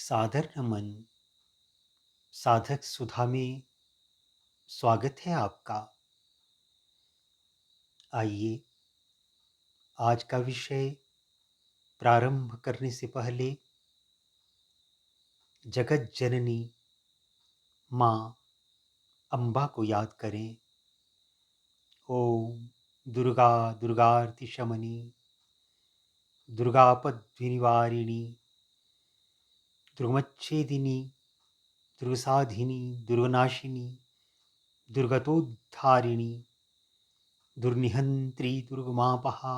सादर नमन। साधक सुधा में स्वागत है आपका। आइए, आज का विषय प्रारंभ करने से पहले जगत जननी माँ अम्बा को याद करें। ओम दुर्गा दुर्गार्ति शमनी, दुर्गापद्विनिवारिणी, दुर्गमच्छेदिनी, दुर्गसाधिनी, दुर्गनाशिनी, दुर्गतोद्धारिणी, दुर्निहंत्री, दुर्गमापहा,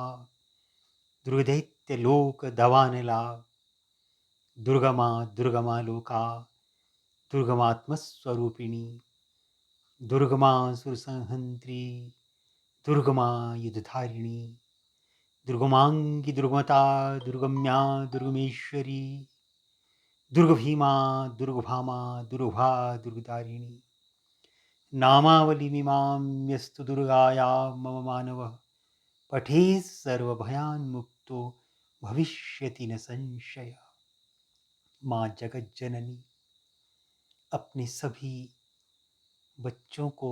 दुर्गदैत्यलोकदवानला, दुर्गमा दुर्गमा लोका, दुर्गमात्मस्वरूपिणी, दुर्गमा सुरसंहंत्री, दुर्गमा युद्धधारिणी, दुर्गमांगी दुर्गमता, दुर्गम्या दुर्गमेश्वरी, दुर्गभीमा दुर्गभामा, दुर्गा दुर्गदारिणी, नामावलिमिमां यस्तु दुर्गाया मम मानवः पठेत् सर्वभयान्मुक्तो भविष्यति न संशय। माँ जगत जननी अपने सभी बच्चों को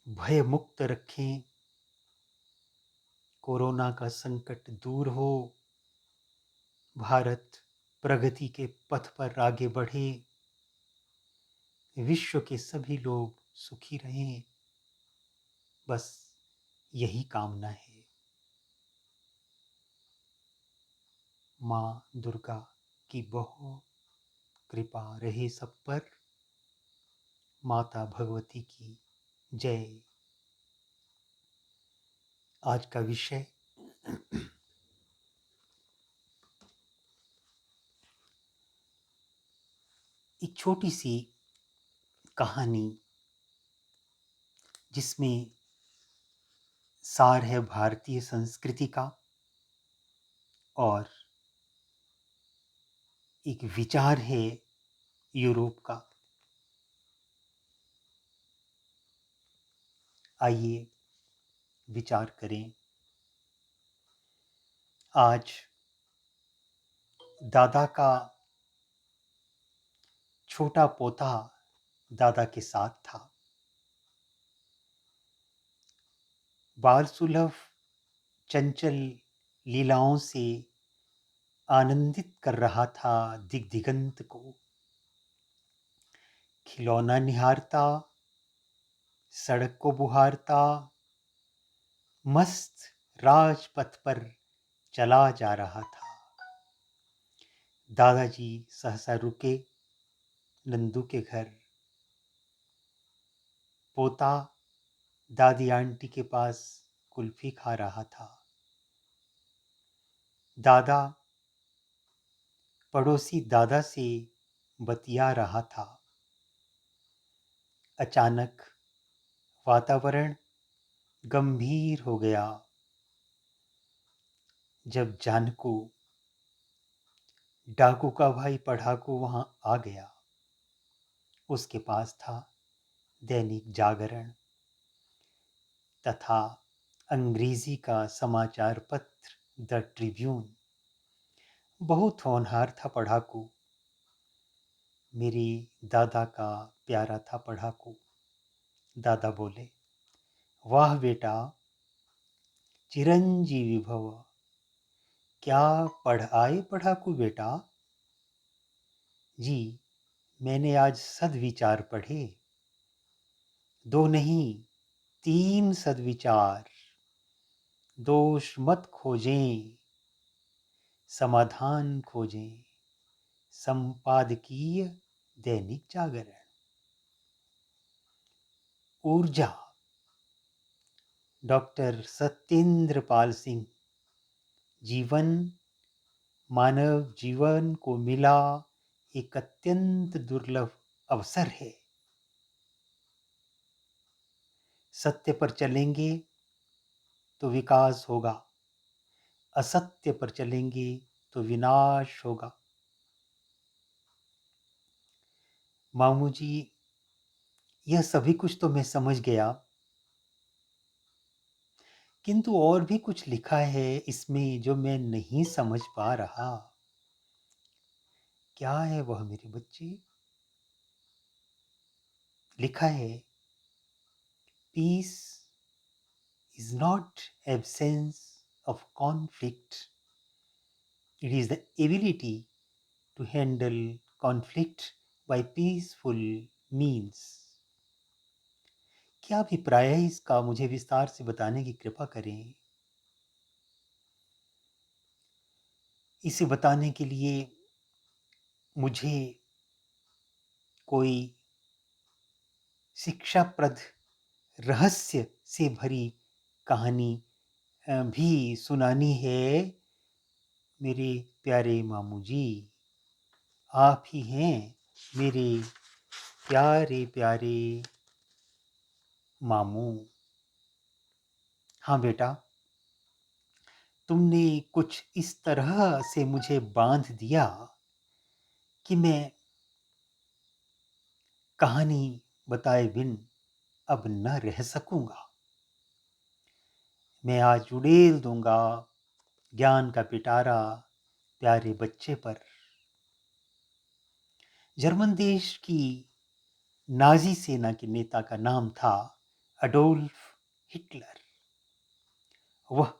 भय मुक्त रखें। कोरोना का संकट दूर हो, भारत प्रगति के पथ पर आगे बढ़े, विश्व के सभी लोग सुखी रहें, बस यही कामना है। माँ दुर्गा की बहुत कृपा रहे सब पर। माता भगवती की जय। आज का विषय एक छोटी सी कहानी जिसमें सार है भारतीय संस्कृति का और एक विचार है यूरोप का। आइए विचार करें। आज दादा का छोटा पोता दादा के साथ था। बाल सुलभ चंचल लीलाओं से आनंदित कर रहा था दिगंत को। खिलौना निहारता, सड़क को बुहारता, मस्त राजपथ पर चला जा रहा था। दादाजी सहसा रुके नंदू के घर। पोता दादी आंटी के पास कुल्फी खा रहा था। दादा पड़ोसी दादा से बतिया रहा था। अचानक वातावरण गंभीर हो गया जब जानकू डाकू का भाई पढ़ाकू वहां आ गया। उसके पास था दैनिक जागरण तथा अंग्रेजी का समाचार पत्र द ट्रिब्यून। बहुत होनहार था पढ़ाकू। मेरे दादा का प्यारा था पढ़ाकू। दादा बोले, वाह बेटा, चिरंजीवी भव। क्या पढ़ आए पढ़ाकू बेटा? जी, मैंने आज सद्विचार पढ़े। दो नहीं, तीन सद्विचार। दोष मत खोजें, समाधान खोजें। संपादकीय दैनिक जागरण। ऊर्जा डॉक्टर सत्येंद्र पाल सिंह। जीवन मानव जीवन को मिला एक अत्यंत दुर्लभ अवसर है। सत्य पर चलेंगे तो विकास होगा, असत्य पर चलेंगे तो विनाश होगा। मामू जी, यह सभी कुछ तो मैं समझ गया, किंतु और भी कुछ लिखा है इसमें जो मैं नहीं समझ पा रहा। क्या है वह मेरे बच्चे? लिखा है, peace is not absence of conflict, it is the ability to handle conflict by peaceful means. क्या अभिप्राय है इसका? मुझे विस्तार से बताने की कृपा करें। इसे बताने के लिए मुझे कोई शिक्षाप्रद रहस्य से भरी कहानी भी सुनानी है। मेरे प्यारे मामू जी, आप ही हैं मेरे प्यारे प्यारे मामू। हाँ बेटा, तुमने कुछ इस तरह से मुझे बांध दिया कि मैं कहानी बताए बिन अब न रह सकूंगा। मैं आज उड़ेल दूंगा ज्ञान का पिटारा प्यारे बच्चे पर। जर्मन देश की नाजी सेना के नेता का नाम था अडोल्फ हिटलर। वह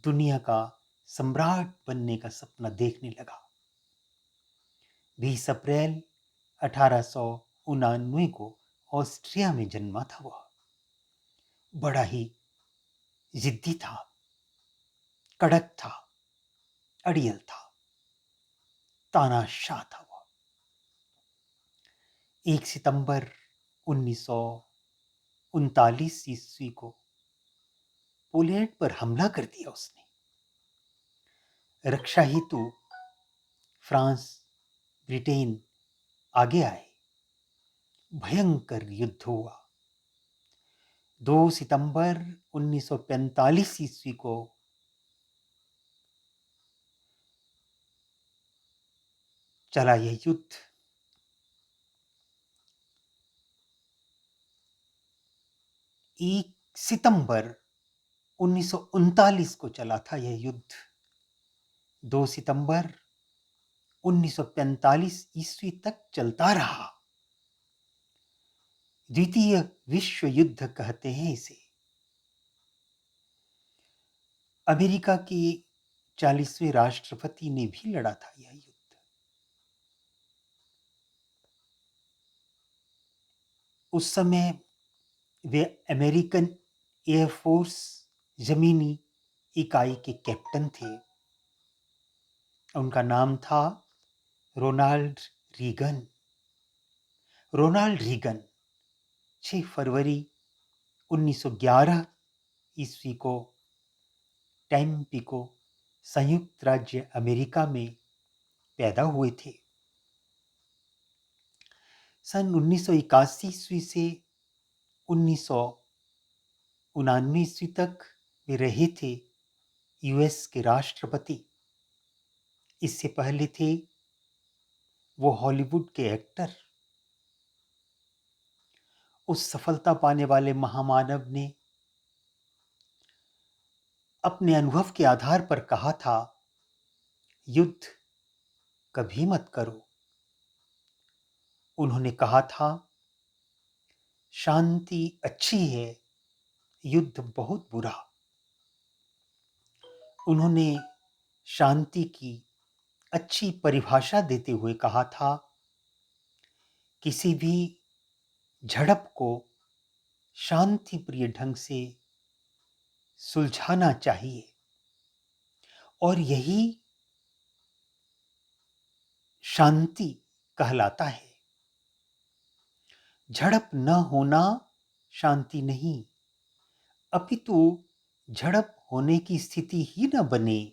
दुनिया का सम्राट बनने का सपना देखने लगा। 20 अप्रैल 1899 को ऑस्ट्रिया में जन्मा था वह। बड़ा ही जिद्दी था, कड़क था, अड़ियल था, तानाशाह था वह। 1 सितंबर 1939 ईस्वी को पोलैंड पर हमला कर दिया उसने। रक्षा हेतु फ्रांस, ब्रिटेन आगे आए। भयंकर युद्ध हुआ। 2 सितंबर 1945 ईस्वी को चला यह युद्ध। 1 सितंबर 1939 को चला था यह युद्ध। 2 सितंबर 1945 ईस्वी तक चलता रहा। द्वितीय विश्व युद्ध कहते हैं इसे। अमेरिका के 40वें राष्ट्रपति ने भी लड़ा था यह युद्ध। उस समय वे अमेरिकन एयरफोर्स जमीनी इकाई के कैप्टन थे। उनका नाम था रोनाल्ड रीगन। रोनाल्ड रीगन 6 फरवरी 1911 ईस्वी को टैम्पिको, संयुक्त राज्य अमेरिका में पैदा हुए थे। सन 1981 ईस्वी से 1999 ईस्वी तक वे रहे थे यूएस के राष्ट्रपति। इससे पहले थे वो हॉलीवुड के एक्टर। उस सफलता पाने वाले महामानव ने अपने अनुभव के आधार पर कहा था, युद्ध कभी मत करो। उन्होंने कहा था, शांति अच्छी है, युद्ध बहुत बुरा। उन्होंने शांति की अच्छी परिभाषा देते हुए कहा था, किसी भी झड़प को शांति प्रिय ढंग से सुलझाना चाहिए और यही शांति कहलाता है। झड़प न होना शांति नहीं, अपितु झड़प होने की स्थिति ही न बने,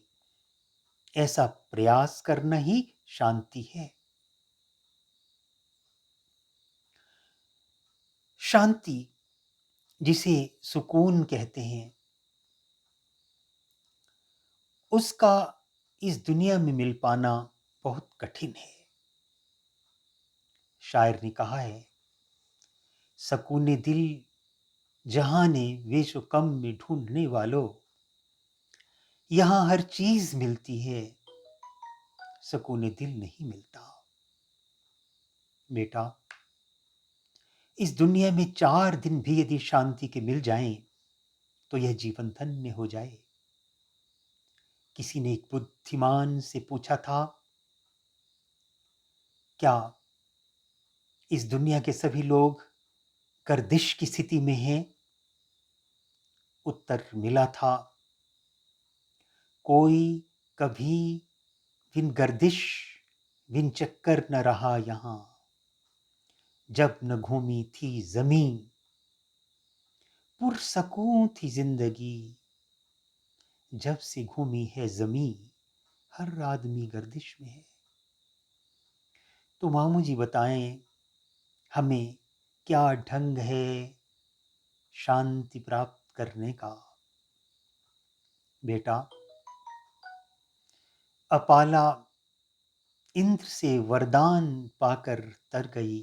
ऐसा प्रयास करना ही शांति है। शांति, जिसे सुकून कहते हैं, उसका इस दुनिया में मिल पाना बहुत कठिन है। शायर ने कहा है, सकूने दिल जहाने वेशो कम में ढूंढने वालों, यहां हर चीज मिलती है, सकूने दिल नहीं मिलता। बेटा, इस दुनिया में 4 दिन भी यदि शांति के मिल जाएं तो यह जीवन धन्य हो जाए। किसी ने एक बुद्धिमान से पूछा था, क्या इस दुनिया के सभी लोग गर्दिश की स्थिति में हैं? उत्तर मिला था, कोई कभी बिन गर्दिश बिन चक्कर न रहा यहां, जब न घूमी थी जमीन पुरसकून थी जिंदगी, जब से घूमी है जमीन हर आदमी गर्दिश में है। तो मामू जी बताएं, हमें क्या ढंग है शांति प्राप्त करने का? बेटा, अपाला इंद्र से वरदान पाकर तर गई,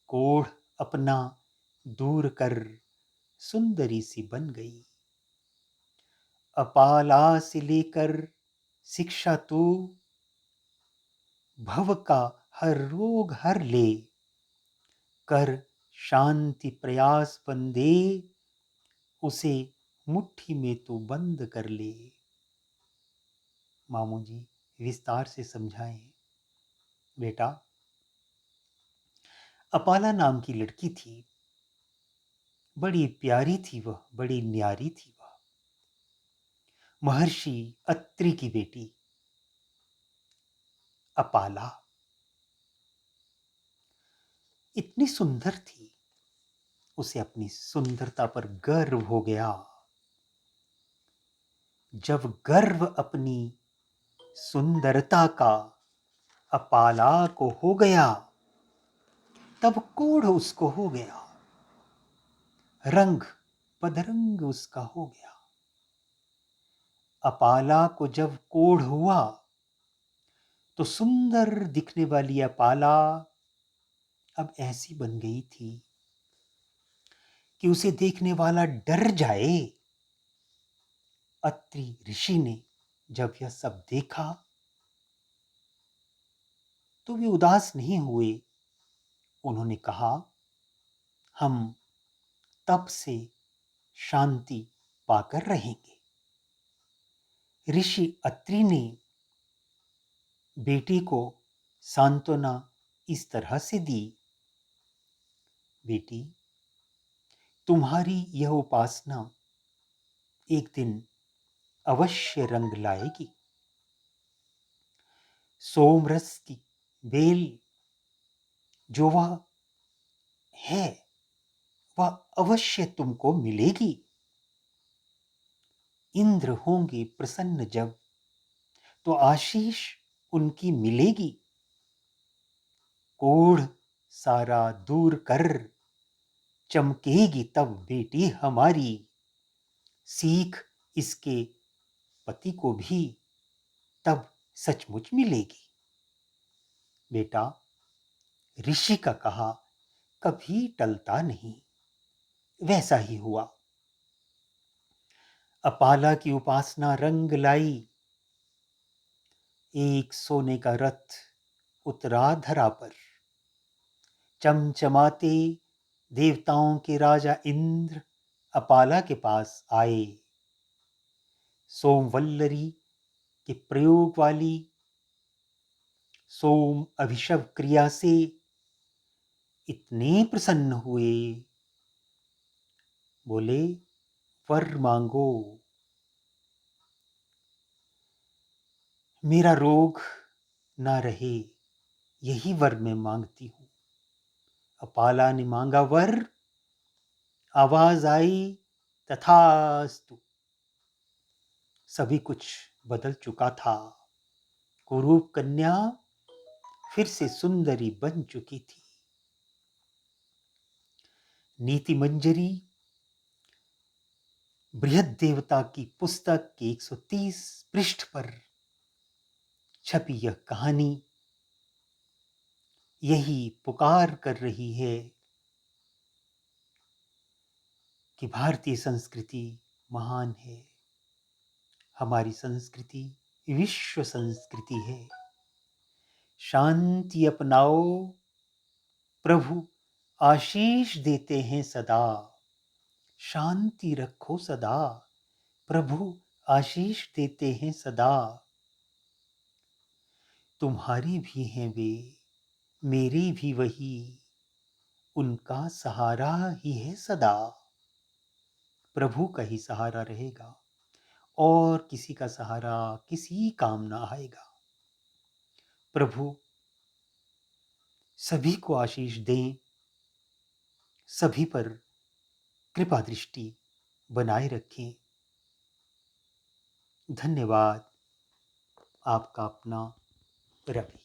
कोढ़ अपना दूर कर सुंदरी सी बन गई। अपाला से लेकर शिक्षा तू, भव का हर रोग हर ले, कर शांति प्रयास बंदे, उसे मुट्ठी में तू बंद कर ले। मामू जी विस्तार से समझाएं। बेटा, अपाला नाम की लड़की थी, बड़ी प्यारी थी वह, बड़ी न्यारी थी वह। महर्षि अत्रि की बेटी अपाला इतनी सुंदर थी, उसे अपनी सुंदरता पर गर्व हो गया। जब गर्व अपनी सुंदरता का अपाला को हो गया, तब कोढ़ उसको हो गया, रंग बदरंग उसका हो गया। अपाला को जब कोढ़ हुआ तो सुंदर दिखने वाली अपाला अब ऐसी बन गई थी कि उसे देखने वाला डर जाए। अत्रि ऋषि ने जब यह सब देखा तो वे उदास नहीं हुए। उन्होंने कहा, हम तप से शांति पाकर रहेंगे। ऋषि अत्रि ने बेटी को सांत्वना इस तरह से दी, बेटी, तुम्हारी यह उपासना एक दिन अवश्य रंग लाएगी। सोमरस की बेल जो वह है वह अवश्य तुमको मिलेगी। इंद्र होंगे प्रसन्न जब, तो आशीष उनकी मिलेगी। कोढ़ सारा दूर कर चमकेगी तब बेटी हमारी, सीख इसके पति को भी तब सचमुच मिलेगी। बेटा, ऋषि का कहा कभी टलता नहीं, वैसा ही हुआ। अपाला की उपासना रंग लाई। एक सोने का रथ उतरा धरा पर, चमचमाते देवताओं के राजा इंद्र अपाला के पास आए। सोमवल्लरी के प्रयोग वाली सोम अभिषव क्रिया से इतने प्रसन्न हुए, बोले, वर मांगो, मेरा रोग ना रहे, यही वर मैं मांगती हूं। अपाला ने मांगा वर, आवाज आई, तथास्तु। सभी कुछ बदल चुका था। कुरूप कन्या फिर से सुंदरी बन चुकी थी। नीति मंजरी बृहद देवता की पुस्तक के 130 पृष्ठ पर छपी यह कहानी यही पुकार कर रही है कि भारतीय संस्कृति महान है। हमारी संस्कृति विश्व संस्कृति है। शांति अपनाओ, प्रभु आशीष देते हैं सदा, शांति रखो सदा। प्रभु आशीष देते हैं सदा, तुम्हारी भी हैं वे, मेरी भी वही, उनका सहारा ही है सदा। प्रभु का ही सहारा रहेगा और किसी का सहारा किसी काम ना आएगा। प्रभु सभी को आशीष दें, सभी पर कृपा दृष्टि बनाए रखें। धन्यवाद। आपका अपना रवि।